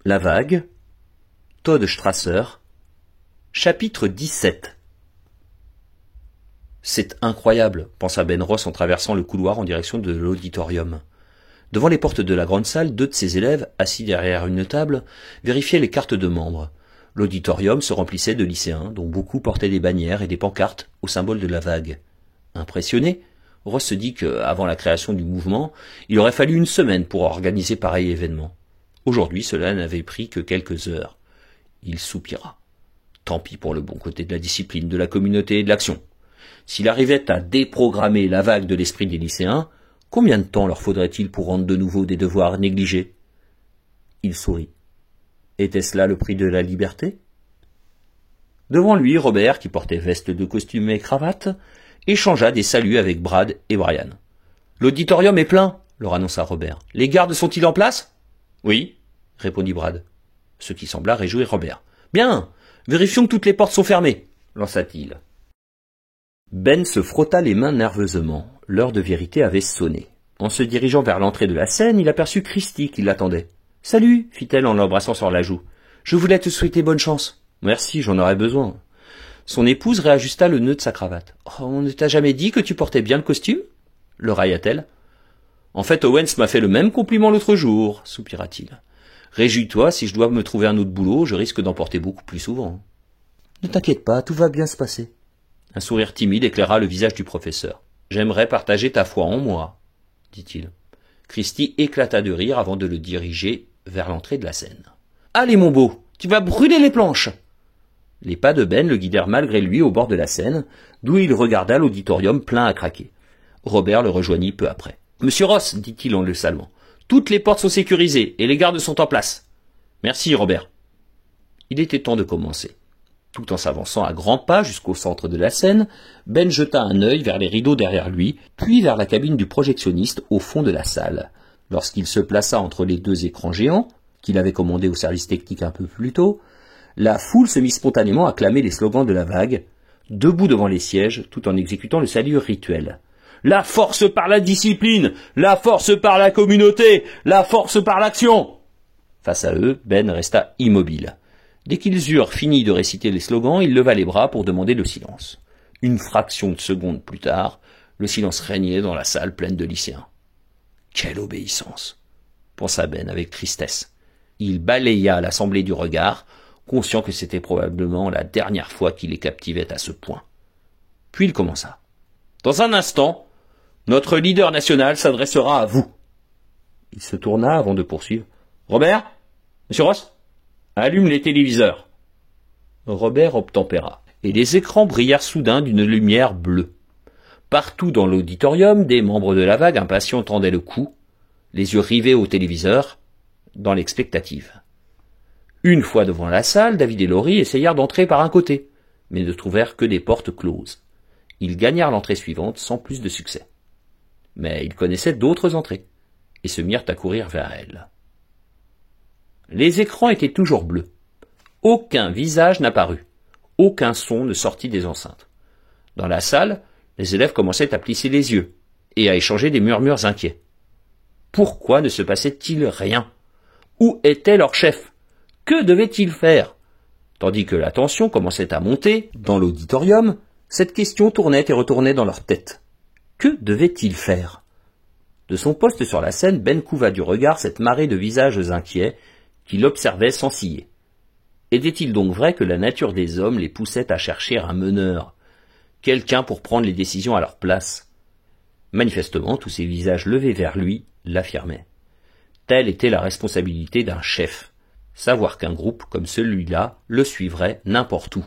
La vague, Todd Strasser, chapitre 17. C'est incroyable, pensa Ben Ross en traversant le couloir en direction de l'auditorium. Devant les portes de la grande salle, 2 de ses élèves, assis derrière une table, vérifiaient les cartes de membres. L'auditorium se remplissait de lycéens, dont beaucoup portaient des bannières et des pancartes au symbole de la vague. Impressionné, Ross se dit qu'avant la création du mouvement, il aurait fallu 1 semaine pour organiser pareil événement. Aujourd'hui, cela n'avait pris que quelques heures. Il soupira. Tant pis pour le bon côté de la discipline, de la communauté et de l'action. S'il arrivait à déprogrammer la vague de l'esprit des lycéens, combien de temps leur faudrait-il pour rendre de nouveau des devoirs négligés? Il sourit. Était-ce là le prix de la liberté? Devant lui, Robert, qui portait veste de costume et cravate, échangea des saluts avec Brad et Brian. « L'auditorium est plein, » leur annonça Robert. « Les gardes sont-ils en place ?»« Oui, » répondit Brad, ce qui sembla réjouir Robert. « Bien, vérifions que toutes les portes sont fermées, » lança-t-il. Ben se frotta les mains nerveusement. L'heure de vérité avait sonné. En se dirigeant vers l'entrée de la scène, il aperçut Christy qui l'attendait. « Salut » fit-elle en l'embrassant sur la joue. « Je voulais te souhaiter bonne chance. »« Merci, j'en aurais besoin. » Son épouse réajusta le nœud de sa cravate. « Oh, on ne t'a jamais dit que tu portais bien le costume ?» le railla-t-elle. « En fait, Owens m'a fait le même compliment l'autre jour, » soupira-t-il. « Réjouis-toi, si je dois me trouver un autre boulot, je risque d'en porter beaucoup plus souvent. »« Ne t'inquiète pas, tout va bien se passer. » Un sourire timide éclaira le visage du professeur. « J'aimerais partager ta foi en moi, » dit-il. Christy éclata de rire avant de le diriger vers l'entrée de la scène. « Allez, mon beau, tu vas brûler les planches !» Les pas de Ben le guidèrent malgré lui au bord de la scène, d'où il regarda l'auditorium plein à craquer. Robert le rejoignit peu après. « Monsieur Ross, dit-il en le saluant, toutes les portes sont sécurisées et les gardes sont en place. »« Merci, Robert. » Il était temps de commencer. Tout en s'avançant à grands pas jusqu'au centre de la scène, Ben jeta un œil vers les rideaux derrière lui, puis vers la cabine du projectionniste au fond de la salle. Lorsqu'il se plaça entre les 2 écrans géants, qu'il avait commandés au service technique un peu plus tôt, la foule se mit spontanément à clamer les slogans de la vague, debout devant les sièges, tout en exécutant le salut rituel. « La force par la discipline! La force par la communauté! La force par l'action !» Face à eux, Ben resta immobile. Dès qu'ils eurent fini de réciter les slogans, il leva les bras pour demander le silence. Une fraction de seconde plus tard, le silence régnait dans la salle pleine de lycéens. « Quelle obéissance !» pensa Ben avec tristesse. Il balaya l'assemblée du regard, conscient que c'était probablement la dernière fois qu'il les captivait à ce point. Puis il commença. « Dans un instant, notre leader national s'adressera à vous. » Il se tourna avant de poursuivre. « Robert? Monsieur Ross? Allume les téléviseurs. » Robert obtempéra, et les écrans brillèrent soudain d'une lumière bleue. Partout dans l'auditorium, des membres de la vague impatients tendaient le cou, les yeux rivés au téléviseur, dans l'expectative. Une fois devant la salle, David et Laurie essayèrent d'entrer par un côté, mais ne trouvèrent que des portes closes. Ils gagnèrent l'entrée suivante sans plus de succès. Mais ils connaissaient d'autres entrées, et se mirent à courir vers elles. Les écrans étaient toujours bleus. Aucun visage n'apparut. Aucun son ne sortit des enceintes. Dans la salle, les élèves commençaient à plisser les yeux, et à échanger des murmures inquiets. Pourquoi ne se passait-il rien? Où était leur chef? Que devait-il faire? Tandis que la tension commençait à monter, dans l'auditorium, cette question tournait et retournait dans leur tête. Que devait-il faire? De son poste sur la scène, Ben couva du regard cette marée de visages inquiets qui l'observaient sans ciller. Était-il donc vrai que la nature des hommes les poussait à chercher un meneur, quelqu'un pour prendre les décisions à leur place? Manifestement, tous ces visages levés vers lui l'affirmaient. Telle était la responsabilité d'un chef. Savoir qu'un groupe comme celui-là le suivrait n'importe où.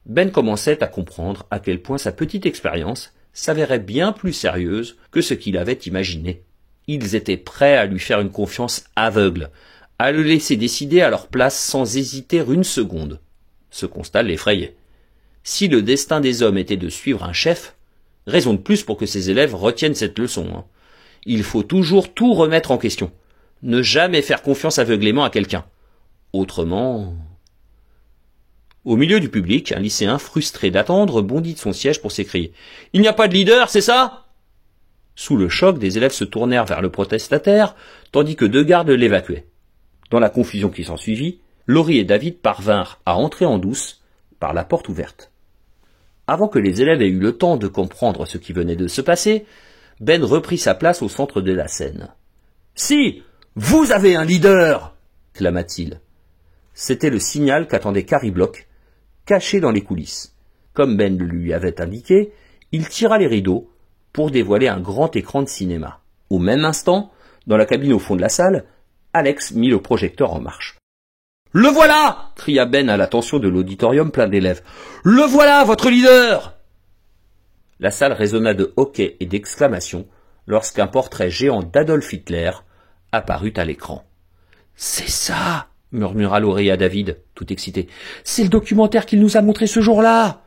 Ben commençait à comprendre à quel point sa petite expérience s'avérait bien plus sérieuse que ce qu'il avait imaginé. Ils étaient prêts à lui faire une confiance aveugle, à le laisser décider à leur place sans hésiter 1 seconde. Ce constat l'effrayait. Si le destin des hommes était de suivre un chef, raison de plus pour que ses élèves retiennent cette leçon. Il faut toujours tout remettre en question. Ne jamais faire confiance aveuglément à quelqu'un. Autrement... Au milieu du public, un lycéen frustré d'attendre bondit de son siège pour s'écrier « Il n'y a pas de leader, c'est ça ?» Sous le choc, des élèves se tournèrent vers le protestataire, tandis que 2 gardes l'évacuaient. Dans la confusion qui s'ensuivit, Laurie et David parvinrent à entrer en douce par la porte ouverte. Avant que les élèves aient eu le temps de comprendre ce qui venait de se passer, Ben reprit sa place au centre de la scène. « Si, vous avez un leader !» clama-t-il. C'était le signal qu'attendait Carrie Block, caché dans les coulisses. Comme Ben le lui avait indiqué, il tira les rideaux pour dévoiler un grand écran de cinéma. Au même instant, dans la cabine au fond de la salle, Alex mit le projecteur en marche. « Le voilà !» cria Ben à l'attention de l'auditorium plein d'élèves. « Le voilà, votre leader !» La salle résonna de hoquets et d'exclamations lorsqu'un portrait géant d'Adolf Hitler apparut à l'écran. « C'est ça !» murmura Laurie à David, tout excité. « C'est le documentaire qu'il nous a montré ce jour-là !»«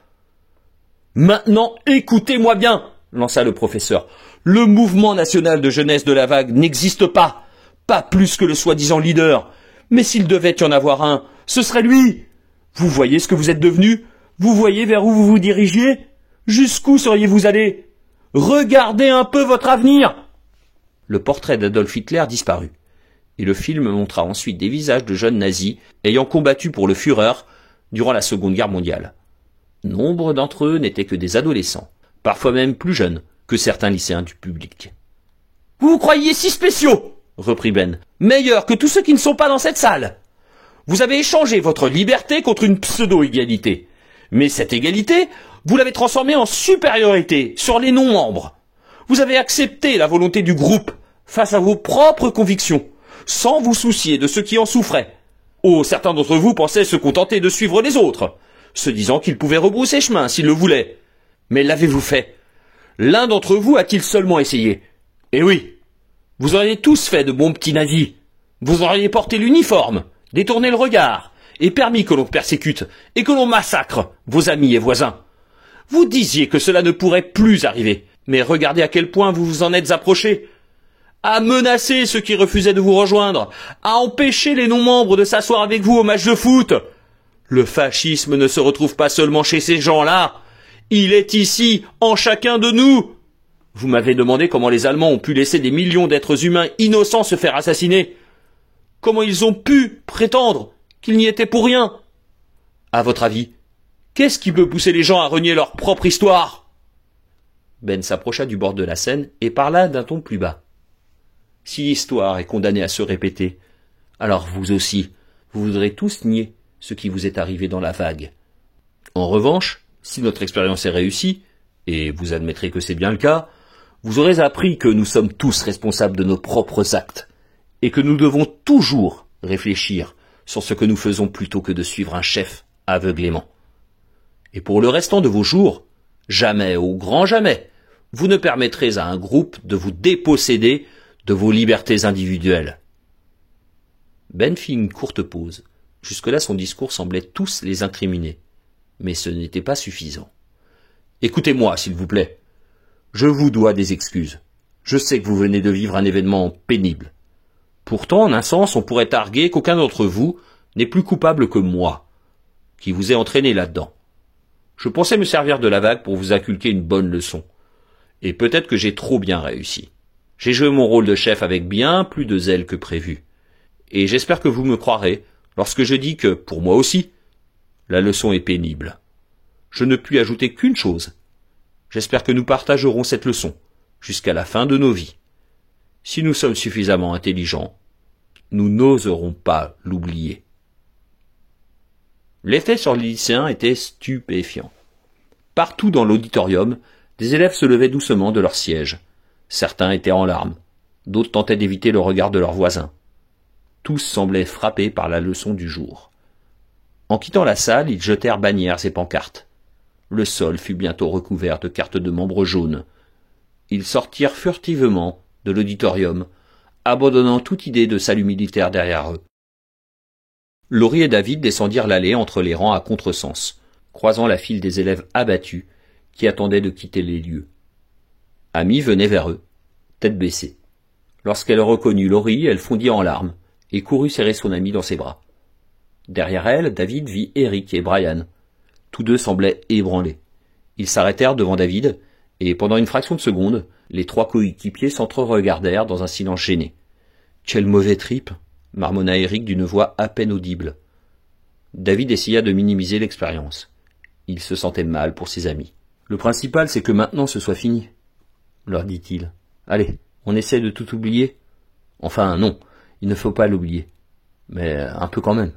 Maintenant, écoutez-moi bien !» lança le professeur. « Le mouvement national de jeunesse de la vague n'existe pas, pas plus que le soi-disant leader. Mais s'il devait y en avoir un, ce serait lui. Vous voyez ce que vous êtes devenu? Vous voyez vers où vous vous dirigiez? Jusqu'où seriez-vous allé? Regardez un peu votre avenir !» Le portrait d'Adolf Hitler disparut, et le film montra ensuite des visages de jeunes nazis ayant combattu pour le Führer durant la Seconde Guerre mondiale. Nombre d'entre eux n'étaient que des adolescents, parfois même plus jeunes que certains lycéens du public. « Vous vous croyez si spéciaux !» reprit Ben. « Meilleurs que tous ceux qui ne sont pas dans cette salle. Vous avez échangé votre liberté contre une pseudo-égalité. Mais cette égalité, vous l'avez transformée en supériorité sur les non-membres. Vous avez accepté la volonté du groupe face à vos propres convictions, sans vous soucier de ceux qui en souffraient. Oh, certains d'entre vous pensaient se contenter de suivre les autres, se disant qu'ils pouvaient rebrousser chemin s'ils le voulaient. Mais l'avez-vous fait? L'un d'entre vous a-t-il seulement essayé? Eh oui, vous auriez tous fait de bons petits nazis. Vous auriez porté l'uniforme, détourné le regard, et permis que l'on persécute et que l'on massacre vos amis et voisins. Vous disiez que cela ne pourrait plus arriver, mais regardez à quel point vous vous en êtes approchés. À menacer ceux qui refusaient de vous rejoindre, à empêcher les non-membres de s'asseoir avec vous au match de foot. Le fascisme ne se retrouve pas seulement chez ces gens-là, il est ici, en chacun de nous. Vous m'avez demandé comment les Allemands ont pu laisser des millions d'êtres humains innocents se faire assassiner. Comment ils ont pu prétendre qu'ils n'y étaient pour rien? À votre avis, qu'est-ce qui peut pousser les gens à renier leur propre histoire? Ben s'approcha du bord de la scène et parla d'un ton plus bas. Si l'histoire est condamnée à se répéter, alors vous aussi, vous voudrez tous nier ce qui vous est arrivé dans la vague. En revanche, si notre expérience est réussie, et vous admettrez que c'est bien le cas, vous aurez appris que nous sommes tous responsables de nos propres actes, et que nous devons toujours réfléchir sur ce que nous faisons plutôt que de suivre un chef aveuglément. Et pour le restant de vos jours, jamais, au grand jamais, vous ne permettrez à un groupe de vous déposséder de vos libertés individuelles. Ben fit une courte pause. Jusque-là, son discours semblait tous les incriminer. Mais ce n'était pas suffisant. Écoutez-moi, s'il vous plaît. Je vous dois des excuses. Je sais que vous venez de vivre un événement pénible. Pourtant, en un sens, on pourrait arguer qu'aucun d'entre vous n'est plus coupable que moi, qui vous ai entraîné là-dedans. Je pensais me servir de la vague pour vous inculquer une bonne leçon. Et peut-être que j'ai trop bien réussi. J'ai joué mon rôle de chef avec bien plus de zèle que prévu. Et j'espère que vous me croirez lorsque je dis que, pour moi aussi, la leçon est pénible. Je ne puis ajouter qu'une chose. J'espère que nous partagerons cette leçon jusqu'à la fin de nos vies. Si nous sommes suffisamment intelligents, nous n'oserons pas l'oublier. L'effet sur les lycéens était stupéfiant. Partout dans l'auditorium, des élèves se levaient doucement de leur siège. Certains étaient en larmes, d'autres tentaient d'éviter le regard de leurs voisins. Tous semblaient frappés par la leçon du jour. En quittant la salle, ils jetèrent bannières et pancartes. Le sol fut bientôt recouvert de cartes de membres jaunes. Ils sortirent furtivement de l'auditorium, abandonnant toute idée de salut militaire derrière eux. Laurie et David descendirent l'allée entre les rangs à contresens, croisant la file des élèves abattus qui attendaient de quitter les lieux. Amy venait vers eux, tête baissée. Lorsqu'elle reconnut Laurie, elle fondit en larmes et courut serrer son amie dans ses bras. Derrière elle, David vit Eric et Brian. Tous deux semblaient ébranlés. Ils s'arrêtèrent devant David, et pendant une fraction de seconde, les trois coéquipiers s'entre-regardèrent dans un silence gêné. « Quel mauvais trip !» marmonna Eric d'une voix à peine audible. David essaya de minimiser l'expérience. Il se sentait mal pour ses amis. « Le principal, c'est que maintenant ce soit fini, » leur dit-il. « Allez, on essaie de tout oublier ?» Enfin, non, il ne faut pas l'oublier. Mais un peu quand même.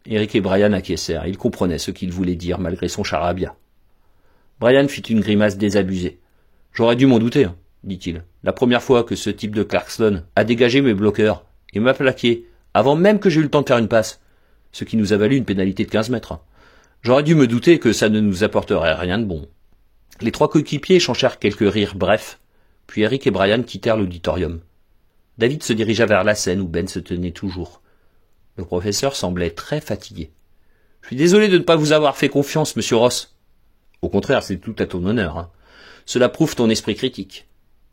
Eric et Brian acquiescèrent. Ils comprenaient ce qu'il voulait dire, malgré son charabia. Brian fit une grimace désabusée. « J'aurais dû m'en douter, hein, dit-il. La première fois que ce type de Clarkson a dégagé mes bloqueurs et m'a plaqué, avant même que j'aie eu le temps de faire une passe, ce qui nous a valu une pénalité de 15 mètres. J'aurais dû me douter que ça ne nous apporterait rien de bon. » Les trois coéquipiers échangèrent quelques rires brefs, puis Eric et Brian quittèrent l'auditorium. David se dirigea vers la scène où Ben se tenait toujours. Le professeur semblait très fatigué. « Je suis désolé de ne pas vous avoir fait confiance, monsieur Ross. »« Au contraire, c'est tout à ton honneur. Hein. Cela prouve ton esprit critique.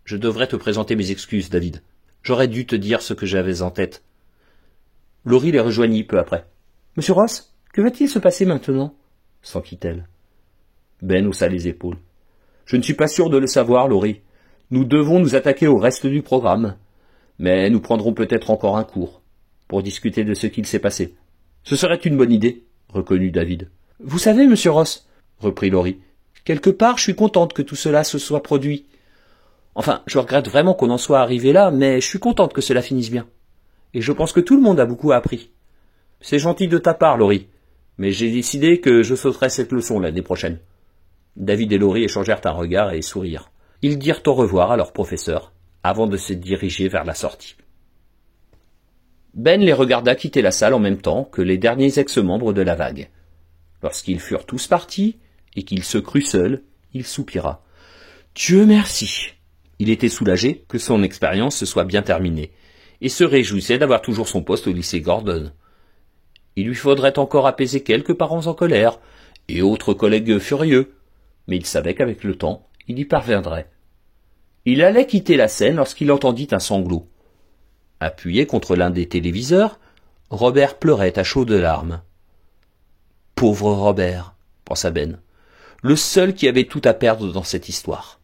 Je devrais te présenter mes excuses, David. J'aurais dû te dire ce que j'avais en tête. » Laurie les rejoignit peu après. « Monsieur Ross, que va-t-il se passer maintenant ?» s'enquit-elle. Ben haussa les épaules. « Je ne suis pas sûr de le savoir, Laurie. Nous devons nous attaquer au reste du programme. Mais nous prendrons peut-être encore un cours pour discuter de ce qu'il s'est passé. »« Ce serait une bonne idée, » reconnut David. « Vous savez, monsieur Ross, » reprit Laurie, « quelque part je suis contente que tout cela se soit produit. Enfin, je regrette vraiment qu'on en soit arrivé là, mais je suis contente que cela finisse bien. Et je pense que tout le monde a beaucoup appris. C'est gentil de ta part, Laurie, mais j'ai décidé que je sauterai cette leçon l'année prochaine. » David et Laurie échangèrent un regard et sourirent. Ils dirent au revoir à leur professeur, avant de se diriger vers la sortie. Ben les regarda quitter la salle en même temps que les derniers ex-membres de la vague. Lorsqu'ils furent tous partis, et qu'il se crut seul, il soupira. « Dieu merci !» Il était soulagé que son expérience se soit bien terminée, et se réjouissait d'avoir toujours son poste au lycée Gordon. Il lui faudrait encore apaiser quelques parents en colère, et autres collègues furieux, mais il savait qu'avec le temps, il y parviendrait. Il allait quitter la scène lorsqu'il entendit un sanglot. Appuyé contre l'un des téléviseurs, Robert pleurait à chaudes larmes. « Pauvre Robert !» pensa Ben, le seul qui avait tout à perdre dans cette histoire.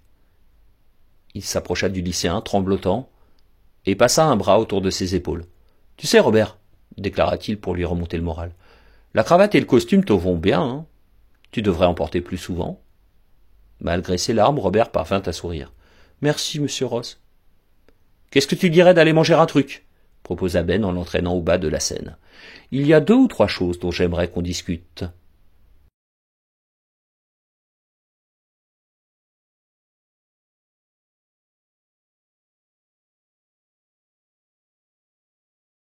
Il s'approcha du lycéen, tremblotant, et passa un bras autour de ses épaules. « Tu sais, Robert, » déclara-t-il pour lui remonter le moral, « la cravate et le costume te vont bien, hein. Tu devrais en porter plus souvent. » Malgré ses larmes, Robert parvint à sourire. « Merci, monsieur Ross. »« Qu'est-ce que tu dirais d'aller manger un truc ?» proposa Ben en l'entraînant au bas de la scène. « Il y a 2 ou 3 choses dont j'aimerais qu'on discute. »